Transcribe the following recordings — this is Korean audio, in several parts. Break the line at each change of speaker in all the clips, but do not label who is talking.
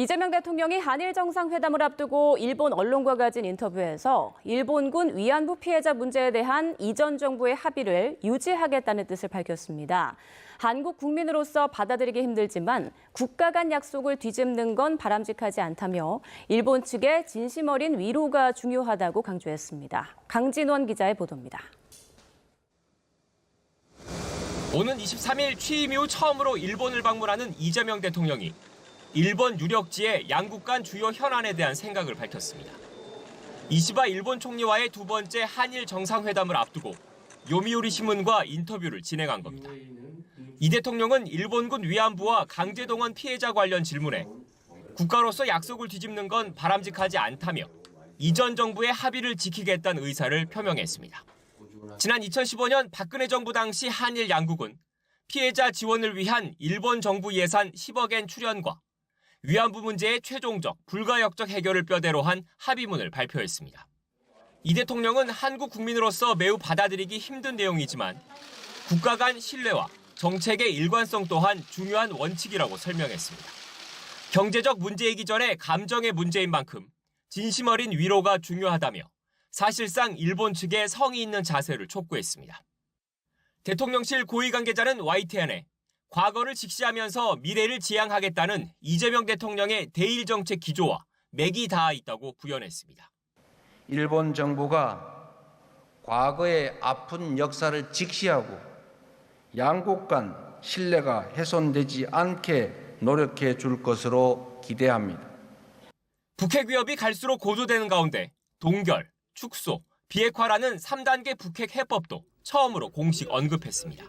이재명 대통령이 한일 정상회담을 앞두고 일본 언론과 가진 인터뷰에서 일본군 위안부 피해자 문제에 대한 이전 정부의 합의를 유지하겠다는 뜻을 밝혔습니다. 한국 국민으로서 받아들이기 힘들지만 국가 간 약속을 뒤집는 건 바람직하지 않다며 일본 측의 진심 어린 위로가 중요하다고 강조했습니다. 강진원 기자의 보도입니다.
오는 23일 취임 이후 처음으로 일본을 방문하는 이재명 대통령이 일본 유력지의 양국 간 주요 현안에 대한 생각을 밝혔습니다. 이시바 일본 총리와의 두 번째 한일 정상회담을 앞두고 요미우리 신문과 인터뷰를 진행한 겁니다. 이 대통령은 일본군 위안부와 강제동원 피해자 관련 질문에 국가로서 약속을 뒤집는 건 바람직하지 않다며 이전 정부의 합의를 지키겠다는 의사를 표명했습니다. 지난 2015년 박근혜 정부 당시 한일 양국은 피해자 지원을 위한 일본 정부 예산 10억엔 출연과 위안부 문제의 최종적, 불가역적 해결을 뼈대로 한 합의문을 발표했습니다. 이 대통령은 한국 국민으로서 매우 받아들이기 힘든 내용이지만 국가 간 신뢰와 정책의 일관성 또한 중요한 원칙이라고 설명했습니다. 경제적 문제이기 전에 감정의 문제인 만큼 진심 어린 위로가 중요하다며 사실상 일본 측에 성의 있는 자세를 촉구했습니다. 대통령실 고위 관계자는 YTN에 과거를 직시하면서 미래를 지향하겠다는 이재명 대통령의 대일 정책 기조와 맥이 닿아 있다고 부연했습니다.
일본 정부가 과거의 아픈 역사를 직시하고 양국 간 신뢰가 훼손되지 않게 노력해 줄 것으로 기대합니다.
북핵 위협이 갈수록 고조되는 가운데 동결, 축소, 비핵화라는 3단계 북핵 해법도 처음으로 공식 언급했습니다.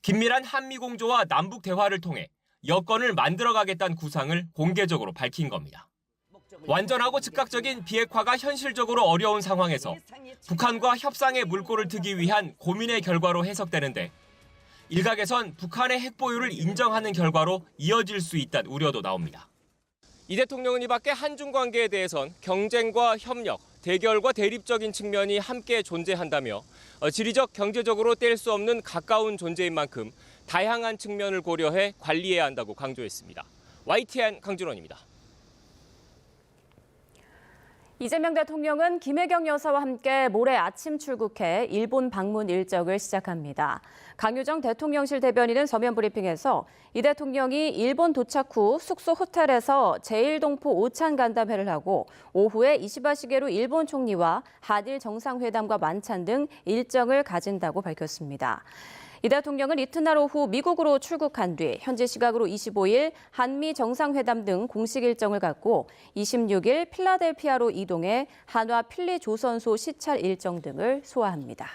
긴밀한 한미 공조와 남북 대화를 통해 여건을 만들어가겠다는 구상을 공개적으로 밝힌 겁니다. 완전하고 즉각적인 비핵화가 현실적으로 어려운 상황에서 북한과 협상의 물꼬를 트기 위한 고민의 결과로 해석되는데 일각에선 북한의 핵 보유를 인정하는 결과로 이어질 수 있다는 우려도 나옵니다. 이 대통령은 이 밖에 한중 관계에 대해선 경쟁과 협력, 대결과 대립적인 측면이 함께 존재한다며 지리적, 경제적으로 뗄 수 없는 가까운 존재인 만큼 다양한 측면을 고려해 관리해야 한다고 강조했습니다. YTN 강준원입니다.
이재명 대통령은 김혜경 여사와 함께 모레 아침 출국해 일본 방문 일정을 시작합니다. 강효정 대통령실 대변인은 서면 브리핑에서 이 대통령이 일본 도착 후 숙소 호텔에서 제1동포 오찬 간담회를 하고 오후에 이시바 시게루 일본 총리와 한일 정상회담과 만찬 등 일정을 가진다고 밝혔습니다. 이 대통령은 이튿날 오후 미국으로 출국한 뒤 현지 시각으로 25일 한미 정상회담 등 공식 일정을 갖고 26일 필라델피아로 이동해 한화 필리 조선소 시찰 일정 등을 소화합니다.